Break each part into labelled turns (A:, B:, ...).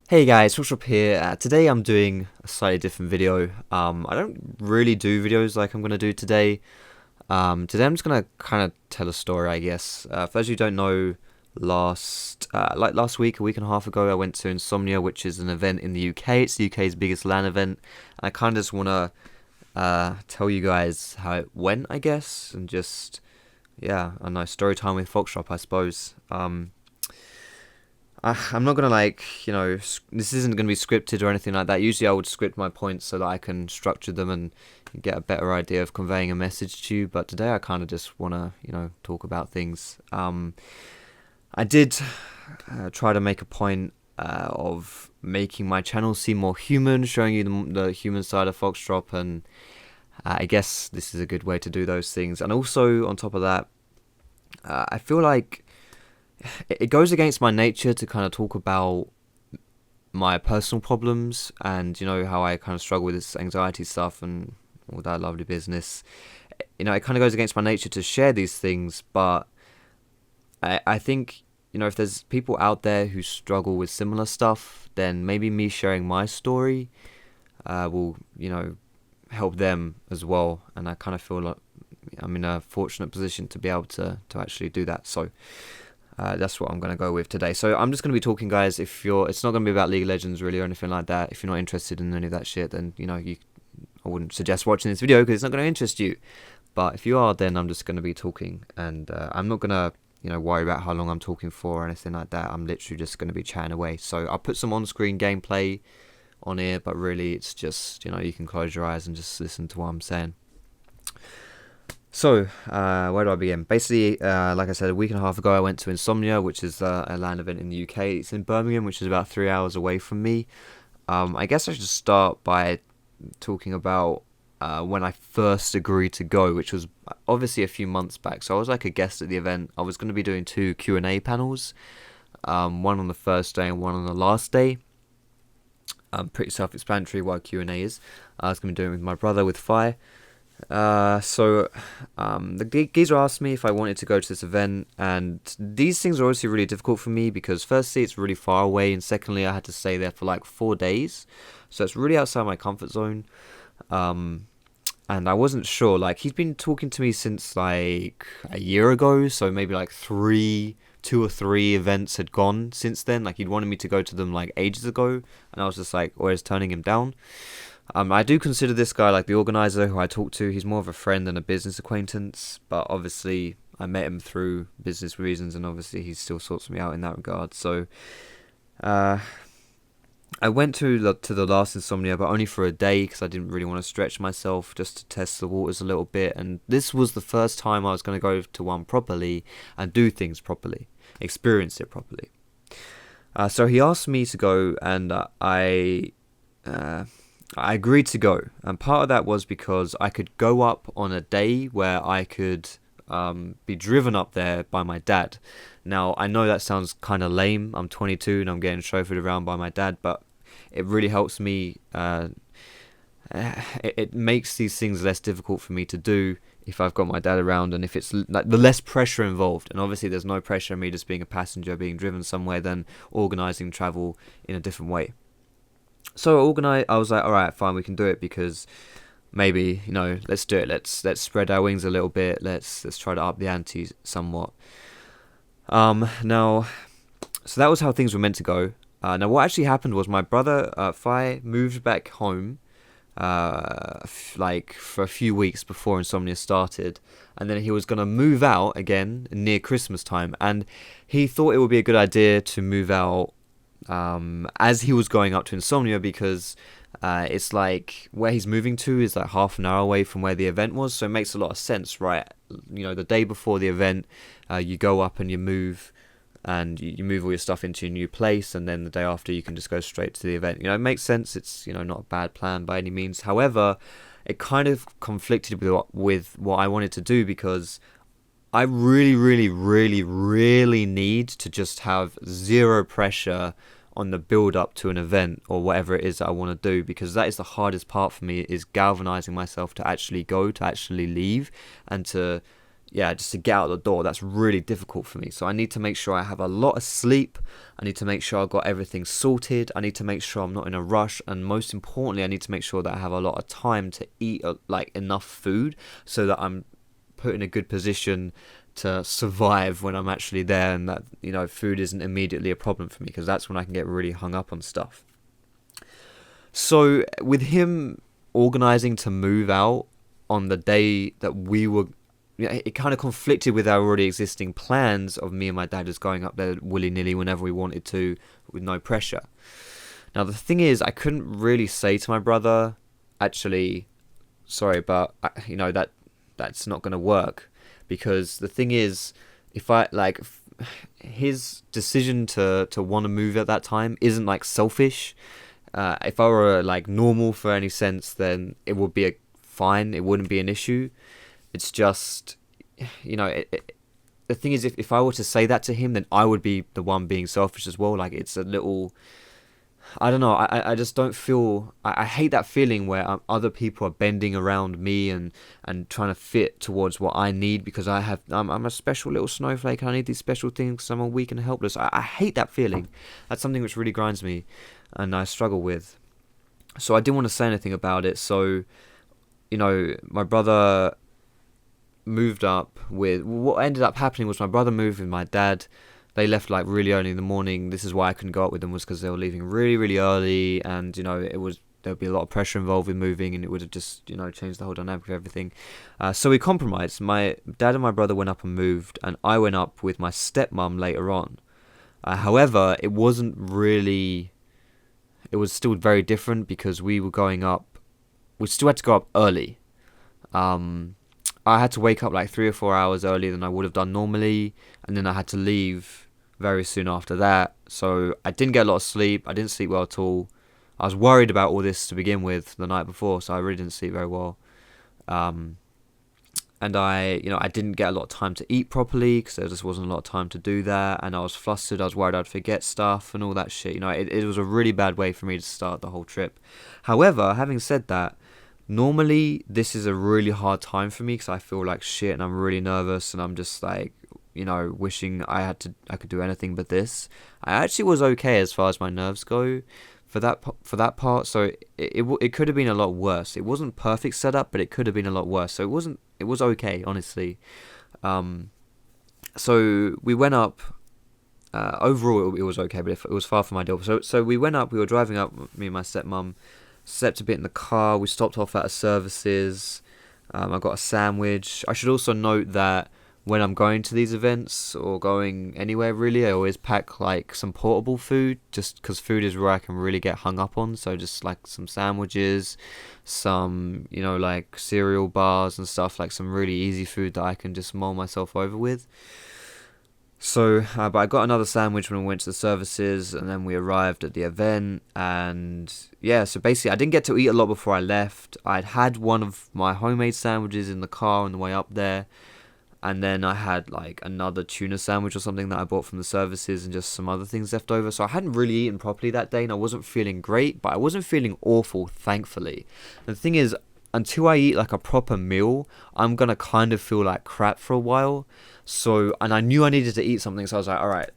A: Hey guys, Foxdrop here. Today I'm doing a slightly different video. I don't really do videos like I'm gonna do today. Today I'm just gonna kind of tell a story, I guess. For those of you who don't know, last week, a week and a half ago, I went to Insomnia, which is an event in the UK. It's the UK's biggest LAN event. And I kind of just wanna tell you guys how it went, I guess, and just yeah, a nice story time with Foxdrop, I suppose. I'm not gonna this isn't gonna be scripted or anything like that. Usually I would script my points so that I can structure them and get a better idea of conveying a message to you. But today I kind of just wanna, talk about things. I did try to make a point of making my channel seem more human, showing you the human side of Foxdrop, and I guess this is a good way to do those things. And also on top of that, I feel like it goes against my nature to kind of talk about my personal problems and how I kind of struggle with this anxiety stuff and all that lovely business. It kind of goes against my nature to share these things, but I think if there's people out there who struggle with similar stuff, then maybe me sharing my story will help them as well. And I kind of feel like I'm in a fortunate position to be able to actually do that. So that's what I'm going to go with today. So I'm just going to be talking, guys. It's not going to be about League of Legends really or anything like that. If you're not interested in any of that shit, then I wouldn't suggest watching this video because it's not going to interest you. But if you are, then I'm just going to be talking, and I'm not going to worry about how long I'm talking for or anything like that. I'm literally just going to be chatting away. So I'll put some on-screen gameplay on here, but really it's just you can close your eyes and just listen to what I'm saying. So, where do I begin? Basically, like I said, a week and a half ago, I went to Insomnia, which is a LAN event in the UK. It's in Birmingham, which is about 3 hours away from me. I guess I should start by talking about when I first agreed to go, which was obviously a few months back. So I was like a guest at the event. I was going to be doing 2 Q&A panels, one on the first day and one on the last day. Pretty self-explanatory what Q&A is. I was going to be doing it with my brother, with Fi. So the geezer asked me if I wanted to go to this event, and these things are obviously really difficult for me because firstly it's really far away, and secondly I had to stay there for like 4 days, so it's really outside my comfort zone. And I wasn't sure, like he's been talking to me since like a year ago, so maybe like 2 or 3 events had gone since then. Like he'd wanted me to go to them like ages ago, and I was just like always turning him down. I do consider this guy like the organizer who I talk to. He's more of a friend than a business acquaintance, but obviously I met him through business reasons, and obviously he still sorts me out in that regard. So I went to the last Insomnia, but only for a day because I didn't really want to stretch myself, just to test the waters a little bit. And this was the first time I was going to go to one properly and do things properly, experience it properly. So he asked me to go, and I agreed to go, and part of that was because I could go up on a day where I could be driven up there by my dad. Now, I know that sounds kind of lame. I'm 22 and I'm getting chauffeured around by my dad, but it really helps me. It makes these things less difficult for me to do if I've got my dad around, and if it's like the less pressure involved. And obviously there's no pressure in me just being a passenger being driven somewhere than organising travel in a different way. So I was like, all right, fine, we can do it, because maybe let's do it. Let's spread our wings a little bit. Let's try to up the ante somewhat. Now, so that was how things were meant to go. Now, what actually happened was my brother Fi moved back home, like for a few weeks before Insomnia started, and then he was gonna move out again near Christmas time, and he thought it would be a good idea to move out as he was going up to Insomnia, because it's like where he's moving to is like half an hour away from where the event was, so it makes a lot of sense, right? The day before the event, you go up and you move, and you move all your stuff into your new place, and then the day after you can just go straight to the event. It makes sense. It's not a bad plan by any means. However, it kind of conflicted with what I wanted to do, because I really, really, really, really need to just have zero pressure on the build up to an event or whatever it is that I want to do, because that is the hardest part for me, is galvanizing myself to actually go, to actually leave, and to yeah, just to get out the door, that's really difficult for me. So I need to make sure I have a lot of sleep. I need to make sure I've got everything sorted. I need to make sure I'm not in a rush. And most importantly, I need to make sure that I have a lot of time to eat like enough food so that I'm put in a good position to survive when I'm actually there, and that, food isn't immediately a problem for me, because that's when I can get really hung up on stuff. So with him organizing to move out on the day that we were, it kind of conflicted with our already existing plans of me and my dad just going up there willy-nilly whenever we wanted to, with no pressure. Now the thing is, I couldn't really say to my brother, actually, sorry, but that's not going to work, because the thing is, if I like his decision to want to move at that time isn't like selfish. If I were like normal for any sense, then it would be fine. It wouldn't be an issue. It's just, the thing is, if I were to say that to him, then I would be the one being selfish as well. Like, it's a little, I don't know. I just don't feel. I hate that feeling where other people are bending around me and trying to fit towards what I need, because I'm a special little snowflake. And I need these special things because I'm weak and helpless. I hate that feeling. That's something which really grinds me, and I struggle with. So I didn't want to say anything about it. So, my brother moved up with. What ended up happening was my brother moved with my dad. They left like really early in the morning. This is why I couldn't go up with them, was because they were leaving really, really early, and there'd be a lot of pressure involved with moving, and it would have just changed the whole dynamic of everything. So we compromised. My dad and my brother went up and moved, and I went up with my stepmom later on. However, it wasn't really. It was still very different, because we were going up. We still had to go up early. I had to wake up like 3 or 4 hours earlier than I would have done normally, and then I had to leave very soon after that. So I didn't get a lot of sleep. I didn't sleep well at all. I was worried about all this to begin with the night before, so I really didn't sleep very well. And I didn't get a lot of time to eat properly, because there just wasn't a lot of time to do that, and I was flustered. I was worried I'd forget stuff and all that shit. It was a really bad way for me to start the whole trip. However, having said that, normally this is a really hard time for me, because I feel like shit and I'm really nervous, and I'm just like, wishing I could do anything but this. I actually was okay as far as my nerves go for that part. So it could have been a lot worse. It wasn't perfect setup, but it could have been a lot worse. So it was okay, honestly. So we went up. Overall, it was okay, but it was far from ideal. So we went up. We were driving up. Me and my stepmom slept a bit in the car. We stopped off at a Services. I got a sandwich. I should also note that when I'm going to these events or going anywhere really, I always pack like some portable food, just because food is where I can really get hung up on. So just like some sandwiches, some like cereal bars and stuff, like some really easy food that I can just mull myself over with. So, but I got another sandwich when we went to the Services, and then we arrived at the event, and yeah, so basically I didn't get to eat a lot before I left. I'd had one of my homemade sandwiches in the car on the way up there, and then I had like another tuna sandwich or something that I bought from the Services, and just some other things left over. So I hadn't really eaten properly that day, and I wasn't feeling great, but I wasn't feeling awful, thankfully. And the thing is, until I eat like a proper meal, I'm gonna kind of feel like crap for a while. So, and I knew I needed to eat something, so I was like, alright,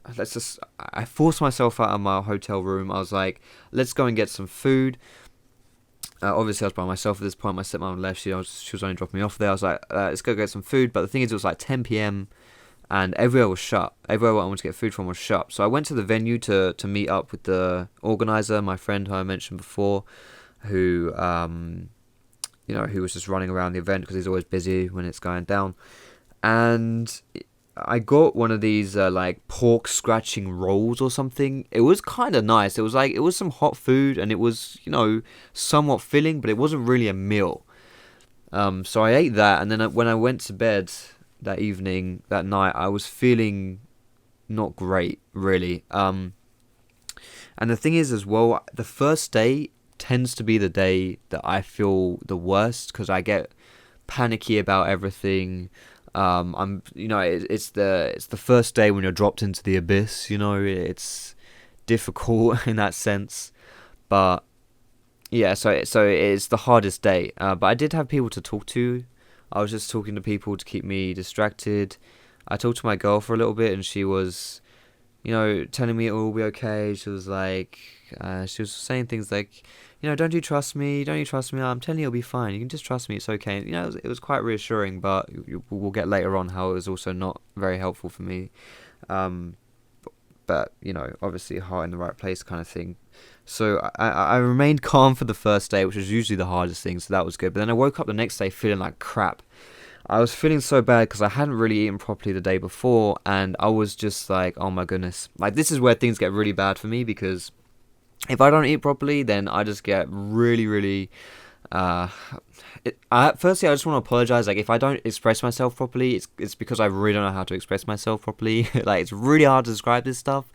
A: I forced myself out of my hotel room. I was like, let's go and get some food. Obviously I was by myself at this point. My stepmom left, she was only dropping me off there. I was like, let's go get some food. But the thing is, it was like 10 p.m. and everywhere was shut. Everywhere I wanted to get food from was shut. So I went to the venue to meet up with the organizer, my friend who I mentioned before, who who was just running around the event, because he's always busy when it's going down. And I got one of these like pork scratching rolls or something. It was kind of nice. It was some hot food, and it was somewhat filling, but it wasn't really a meal. So I ate that, and then when I went to bed that night, I was feeling not great, really. And the thing is as well, the first day tends to be the day that I feel the worst, because I get panicky about everything. It's the first day when you're dropped into the abyss. It's difficult in that sense, but yeah. So it's the hardest day. But I did have people to talk to I was just talking to people to keep me distracted. I talked to my girl for a little bit, and she was, telling me it will be okay. She was saying things like, don't you trust me? Don't you trust me? I'm telling you it'll be fine. You can just trust me. It's okay. And, it was quite reassuring, but we'll get later on how it was also not very helpful for me. Um, but, obviously heart in the right place kind of thing. So I remained calm for the first day, which was usually the hardest thing, so that was good. But then I woke up the next day feeling like crap. I was feeling so bad because I hadn't really eaten properly the day before, and I was just like, oh my goodness. Like, this is where things get really bad for me, because if I don't eat properly, then I just get really, really... firstly, I just want to apologize. Like, if I don't express myself properly, it's because I really don't know how to express myself properly. Like, it's really hard to describe this stuff.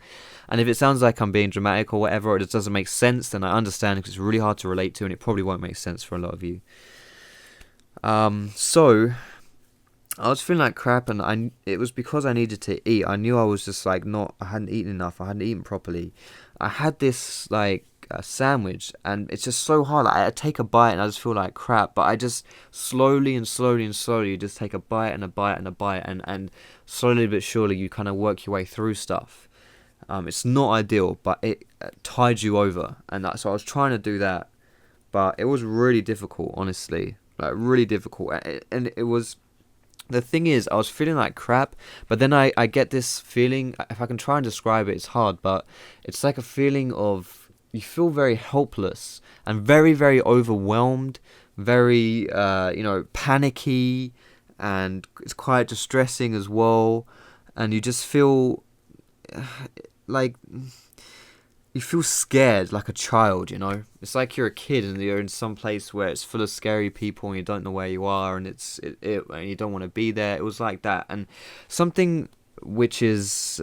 A: And if it sounds like I'm being dramatic or whatever, or it just doesn't make sense, then I understand, because it's really hard to relate to, and it probably won't make sense for a lot of you. So I was feeling like crap, and it was because I needed to eat. I knew I was just like I hadn't eaten enough. I hadn't eaten properly. I had this like a sandwich, and it's just so hard. Like, I take a bite and I just feel like crap, but I just slowly just take a bite and a bite and a bite, and slowly but surely you kind of work your way through stuff. It's not ideal, but it tied you over, and so I was trying to do that, but it was really difficult, honestly, like really difficult, and it was. The thing is, I was feeling like crap, but then I get this feeling, if I can try and describe it, it's hard, but it's like a feeling of, you feel very helpless and very, very overwhelmed, very, panicky, and it's quite distressing as well, and you just feel like... You feel scared like a child, It's like you're a kid and you're in some place where it's full of scary people and you don't know where you are, and and you don't want to be there. It was like that. And something which is,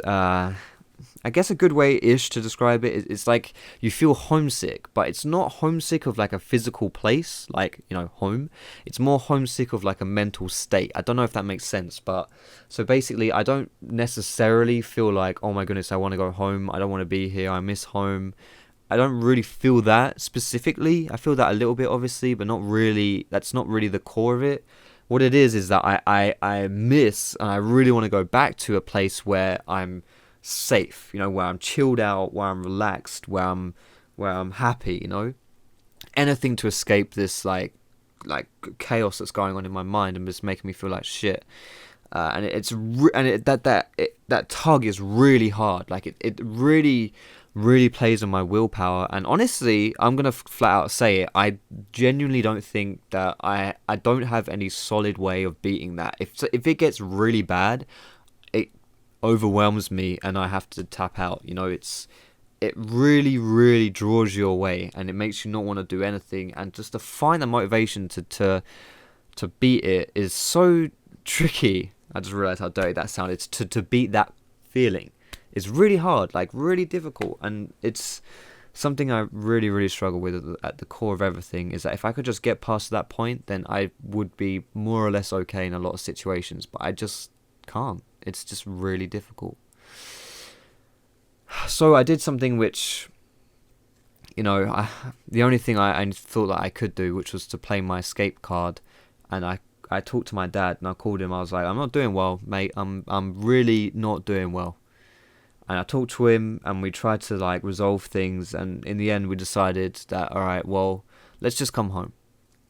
A: I guess a good way-ish to describe it, it's like you feel homesick, but it's not homesick of like a physical place, like, home. It's more homesick of like a mental state. I don't know if that makes sense, but so basically I don't necessarily feel like, oh my goodness, I want to go home. I don't want to be here. I miss home. I don't really feel that specifically. I feel that a little bit, obviously, but not really. That's not really the core of it. What it is that I miss, and I really want to go back to a place where I'm safe, where I'm chilled out, where I'm relaxed, where I'm happy, anything to escape this like chaos that's going on in my mind and just making me feel like shit. And that tug is really hard. Like, it really, really plays on my willpower. And honestly, I'm gonna flat out say it, I genuinely don't think that I don't have any solid way of beating that. If it gets really bad, it overwhelms me and I have to tap out. It really, really draws you away, and it makes you not want to do anything. And just to find the motivation to beat it is so tricky. I just realized how dirty that sounded. To beat that feeling is really hard, like really difficult, and it's something I really, really struggle with at the core of everything. Is that if I could just get past that point, then I would be more or less okay in a lot of situations, but I just can't. It's just really difficult. So I did something which, the only thing I thought that I could do, which was to play my escape card. And I talked to my dad, and I called him. I was like, I'm not doing well, mate. I'm really not doing well. And I talked to him, and we tried to like resolve things. And in the end, we decided that, all right, well, let's just come home.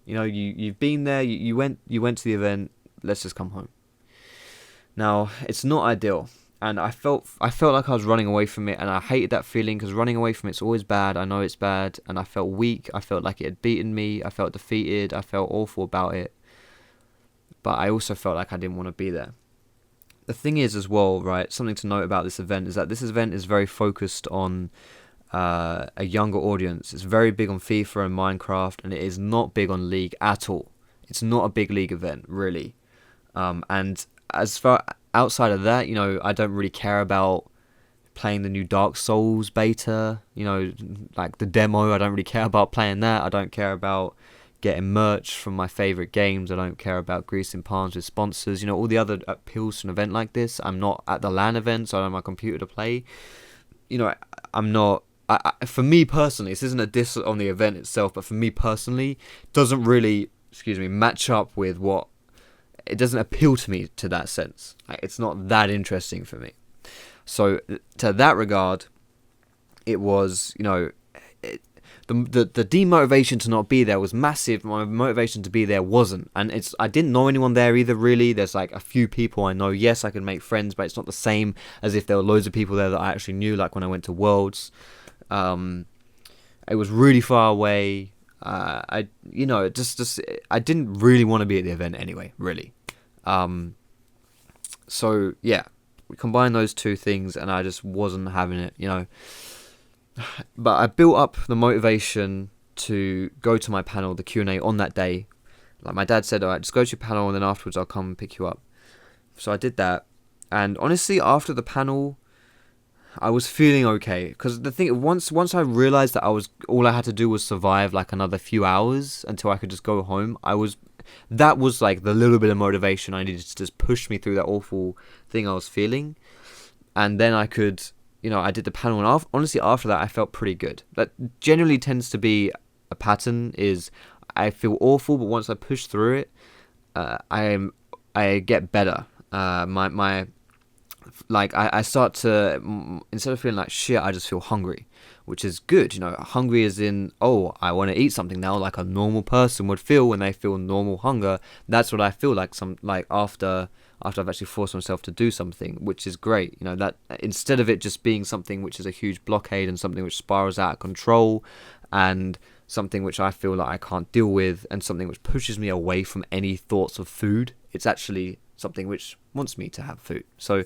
A: You've been there. You went to the event. Let's just come home. Now, it's not ideal, and I felt like I was running away from it, and I hated that feeling, because running away from it's always bad. I know it's bad, and I felt weak. I felt like it had beaten me. I felt defeated. I felt awful about it, but I also felt like I didn't want to be there. The thing is as well, right, something to note about this event is that this event is very focused on a younger audience. It's very big on FIFA and Minecraft, and it is not big on League at all. It's not a big League event, really. And as far outside of that, I don't really care about playing the new Dark Souls beta, like the demo. I don't really care about playing that. I don't care about getting merch from my favorite games. I don't care about greasing palms with sponsors. All the other appeals to an event like this. I'm not at the LAN event, so I don't have my computer to play. I'm not... for me personally, this isn't a diss on the event itself, but for me personally, it doesn't really, match up with what it doesn't appeal to me to that sense. Like, it's not that interesting for me. So to that regard, it was, the demotivation to not be there was massive. My motivation to be there wasn't, and I didn't know anyone there either. Really, there's like a few people I know. Yes, I can make friends, but it's not the same as if there were loads of people there that I actually knew. Like when I went to Worlds, it was really far away. I didn't really want to be at the event anyway. Really, so yeah, we combined those two things, and I just wasn't having it. But I built up the motivation to go to my panel, the Q&A on that day. Like my dad said, all right, just go to your panel and then afterwards I'll come and pick you up. So I did that. And honestly, after the panel, I was feeling okay. Because the thing, once I realised that all I had to do was survive like another few hours until I could just go home, that was like the little bit of motivation I needed to just push me through that awful thing I was feeling. And then I could... I did the panel, and honestly, after that, I felt pretty good. That generally tends to be a pattern. Is I feel awful, but once I push through it, I get better. I start to, instead of feeling like shit, I just feel hungry, which is good. Hungry as in, oh, I want to eat something now, like a normal person would feel when they feel normal hunger. That's what I feel like after I've actually forced myself to do something, which is great. That instead of it just being something which is a huge blockade and something which spirals out of control and something which I feel like I can't deal with and something which pushes me away from any thoughts of food, it's actually something which wants me to have food. So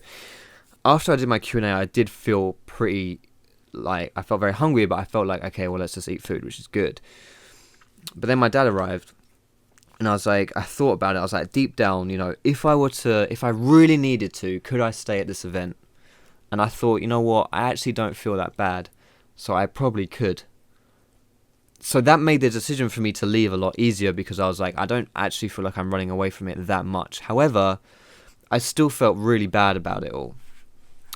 A: after I did my Q&A, I did feel I felt very hungry, but I felt like, okay, well, let's just eat food, which is good. But then my dad arrived. And I was like, I thought about it. I was like, deep down, if I really needed to, could I stay at this event? And I thought, you know what? I actually don't feel that bad. So I probably could. So that made the decision for me to leave a lot easier because I was like, I don't actually feel like I'm running away from it that much. However, I still felt really bad about it all.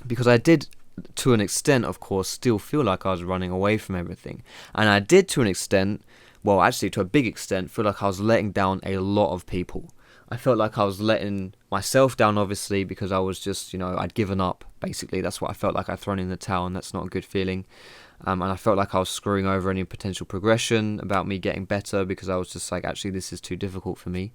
A: Because I did, to an extent, of course, still feel like I was running away from everything. And I did, to an extent... well, actually, to a big extent, feel like I was letting down a lot of people. I felt like I was letting myself down, obviously, because I was just, I'd given up, basically. That's what I felt like. I'd thrown in the towel, and that's not a good feeling. And I felt like I was screwing over any potential progression about me getting better because I was just like, actually, this is too difficult for me.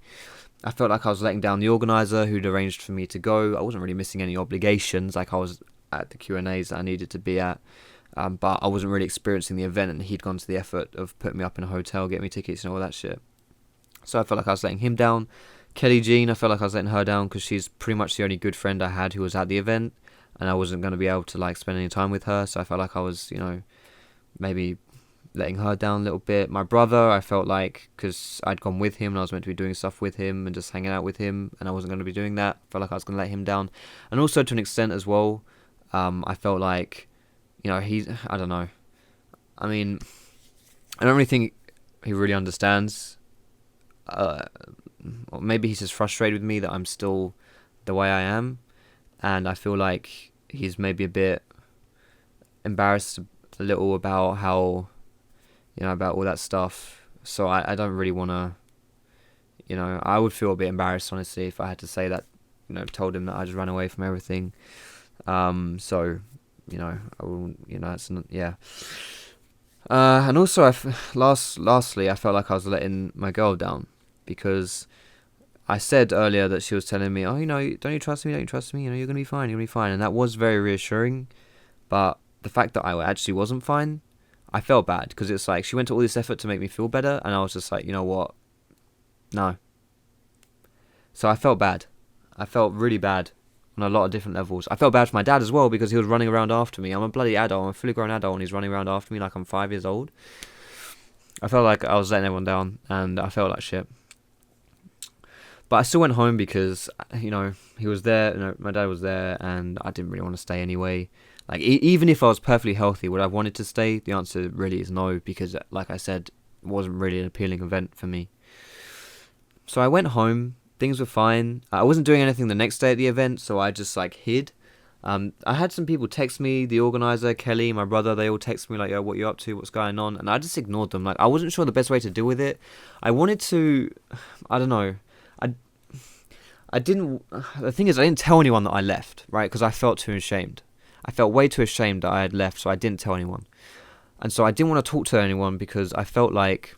A: I felt like I was letting down the organiser who'd arranged for me to go. I wasn't really missing any obligations. Like, I was at the Q&As that I needed to be at. But I wasn't really experiencing the event, and he'd gone to the effort of putting me up in a hotel, getting me tickets and all that shit. So I felt like I was letting him down. Kelly Jean, I felt like I was letting her down because she's pretty much the only good friend I had who was at the event, and I wasn't going to be able to spend any time with her. So I felt like I was, maybe letting her down a little bit. My brother, I felt like, because I'd gone with him and I was meant to be doing stuff with him and just hanging out with him, and I wasn't going to be doing that. I felt like I was going to let him down. And also to an extent as well, I felt like, I don't know. I mean, I don't really think he really understands. Or maybe he's just frustrated with me that I'm still the way I am. And I feel like he's maybe a bit embarrassed a little about how, about all that stuff. So I don't really want to, I would feel a bit embarrassed, honestly, if I had to say that, told him that I just ran away from everything. So... I wouldn't, it's not, yeah. And also, lastly, I felt like I was letting my girl down because I said earlier that she was telling me, oh, don't you trust me? Don't you trust me? You're going to be fine. You're going to be fine. And that was very reassuring. But the fact that I actually wasn't fine, I felt bad because it's like she went to all this effort to make me feel better. And I was just like, you know what? No. So I felt bad. I felt really bad. On a lot of different levels. I felt bad for my dad as well because he was running around after me. I'm a bloody adult. I'm a fully grown adult and he's running around after me like I'm 5 years old. I felt like I was letting everyone down and I felt like shit. But I still went home because, he was there, my dad was there and I didn't really want to stay anyway. Like, even if I was perfectly healthy, would I have wanted to stay? The answer really is no because, like I said, it wasn't really an appealing event for me. So I went home. Things were fine. I wasn't doing anything the next day at the event, so I just hid. I had some people text me, the organizer, Kelly, my brother, they all text me like, yo, what you up to, what's going on? And I just ignored them. I wasn't sure the best way to deal with it. I wanted to, I don't know. I didn't. The thing is, I didn't tell anyone that I left, right? Because I felt too ashamed. I felt way too ashamed that I had left, so I didn't tell anyone. And so I didn't want to talk to anyone because I felt like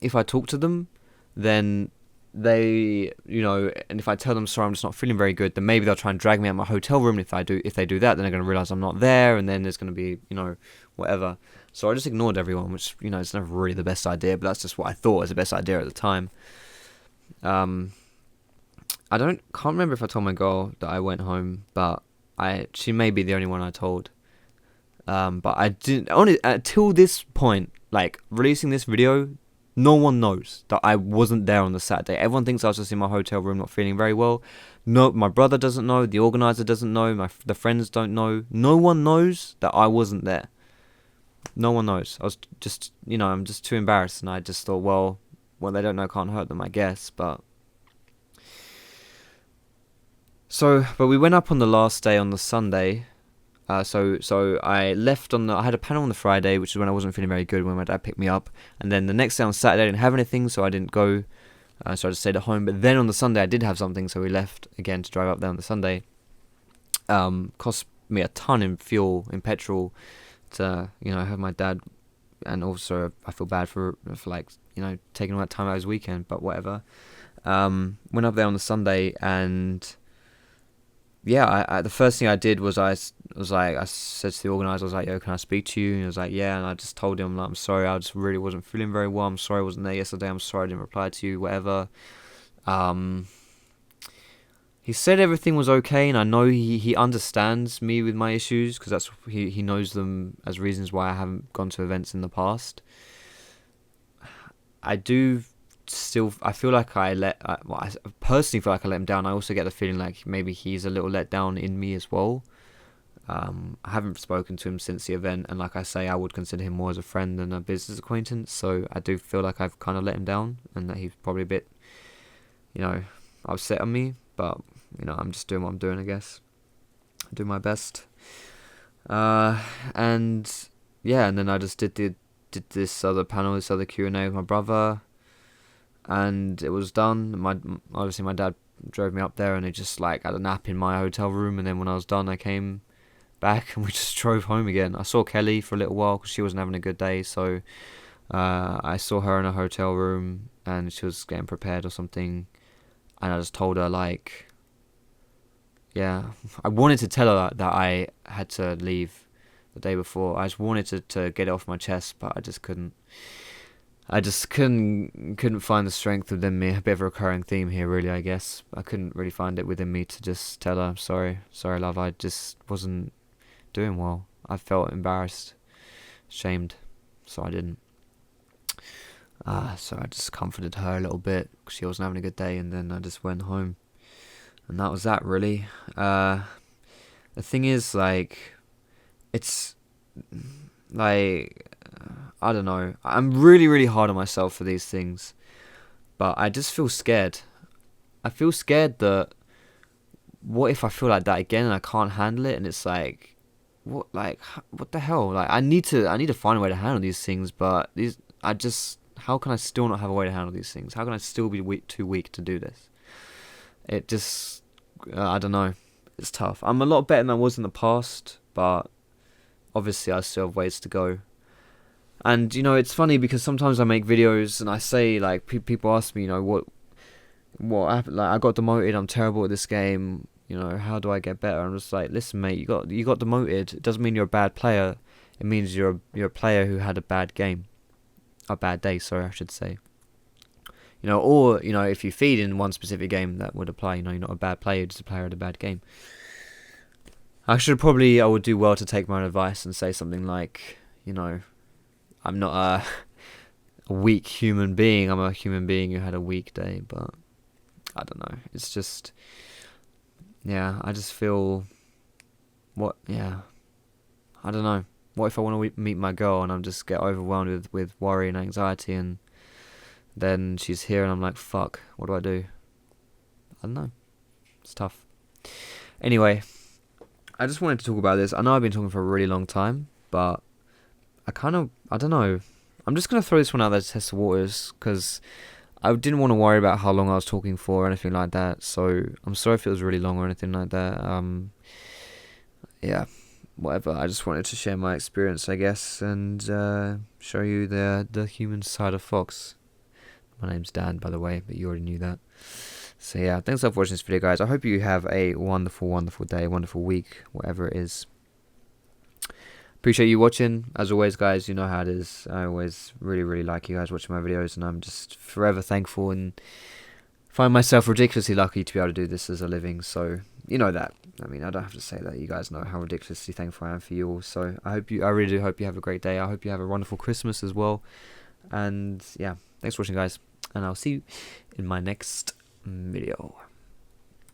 A: if I talk to them, then they, and if I tell them sorry, I'm just not feeling very good, then maybe they'll try and drag me out of my hotel room. And if they do that, then they're going to realize I'm not there, and then there's going to be, whatever. So I just ignored everyone, which, is never really the best idea, but that's just what I thought was the best idea at the time. I can't remember if I told my girl that I went home, but she may be the only one I told. But I didn't, only until this point, like releasing this video, no one knows that I wasn't there on the Saturday. Everyone thinks I was just in my hotel room not feeling very well. No, my brother doesn't know, the organizer doesn't know, the friends don't know. No one knows that I wasn't there. No one knows. I was just, I'm just too embarrassed, and I just thought, well, they don't know, can't hurt them, I guess, but... But we went up on the last day on the Sunday. So I left I had a panel on the Friday, which is when I wasn't feeling very good, when my dad picked me up. And then the next day on Saturday I didn't have anything, so I didn't go. So I just stayed at home. But then on the Sunday I did have something, so we left again to drive up there on the Sunday. Cost me a ton in fuel, in petrol, to have my dad. And also I feel bad for like taking all that time out of his weekend, but whatever. Went up there on the Sunday, and yeah, I the first thing I did was I said to the organizer, I was like, yo, can I speak to you? And he was like, yeah. And I just told him, like, I'm sorry, I just really wasn't feeling very well. I'm sorry I wasn't there yesterday. I'm sorry I didn't reply to you, whatever. He said everything was okay, and I know he understands me with my issues, because he knows them as reasons why I haven't gone to events in the past. I feel like I personally feel like I let him down. I also get the feeling like maybe he's a little let down in me as well. I haven't spoken to him since the event, and like I say, I would consider him more as a friend than a business acquaintance, so I do feel like I've kind of let him down, and that he's probably a bit, upset on me, but, I'm just doing what I'm doing, I guess. I do my best. And then I just did this other panel, this other Q&A with my brother, and it was done. Obviously my dad drove me up there, and he just like had a nap in my hotel room, and then when I was done I came back and we just drove home again. I saw Kelly for a little while because she wasn't having a good day, so I saw her in a hotel room and she was getting prepared or something, and I just told her, like, yeah, I wanted to tell her that I had to leave the day before. I just wanted to get it off my chest, but I just couldn't. I just couldn't find the strength within me. A bit of a recurring theme here, really, I guess. I couldn't really find it within me to just tell her, I'm sorry, love, I just wasn't doing well. I felt embarrassed, shamed, so I didn't. So I just comforted her a little bit because she wasn't having a good day, and then I just went home. And that was that, really. The thing is, like, it's like, I don't know. I'm really, really hard on myself for these things, but I just feel scared. I feel scared that what if I feel like that again and I can't handle it, and it's like, what the hell? Like, I need to find a way to handle these things, but how can I still not have a way to handle these things? How can I still be too weak to do this? It just, I don't know. It's tough. I'm a lot better than I was in the past, but obviously I still have ways to go. And, it's funny because sometimes I make videos and I say, like, people ask me, what happened? Like, I got demoted, I'm terrible at this game, how do I get better? I'm just like, listen, mate, you got demoted. It doesn't mean you're a bad player. It means you're a player who had a bad game. A bad day, sorry, I should say. Or, if you feed in one specific game, that would apply. You're not a bad player, just a player at a bad game. I would do well to take my own advice and say something like, I'm not a weak human being. I'm a human being who had a weak day, but I don't know. It's just, I just feel, I don't know. What if I want to meet my girl and I just get overwhelmed with worry and anxiety, and then she's here and I'm like, fuck, what do I do? I don't know. It's tough. Anyway, I just wanted to talk about this. I know I've been talking for a really long time, but I don't know. I'm just going to throw this one out there to test the waters, because I didn't want to worry about how long I was talking for or anything like that. So I'm sorry if it was really long or anything like that. Yeah, whatever. I just wanted to share my experience, I guess, and show you the human side of Fox. My name's Dan, by the way, but you already knew that. So yeah, thanks for watching this video, guys. I hope you have a wonderful, wonderful day, wonderful week, whatever it is. Appreciate you watching. As always, guys, you know how it is. I always really, really like you guys watching my videos, and I'm just forever thankful and find myself ridiculously lucky to be able to do this as a living. So you know that. I mean, I don't have to say that. You guys know how ridiculously thankful I am for you all. So I really do hope you have a great day. I hope you have a wonderful Christmas as well. And yeah, thanks for watching, guys, and I'll see you in my next video.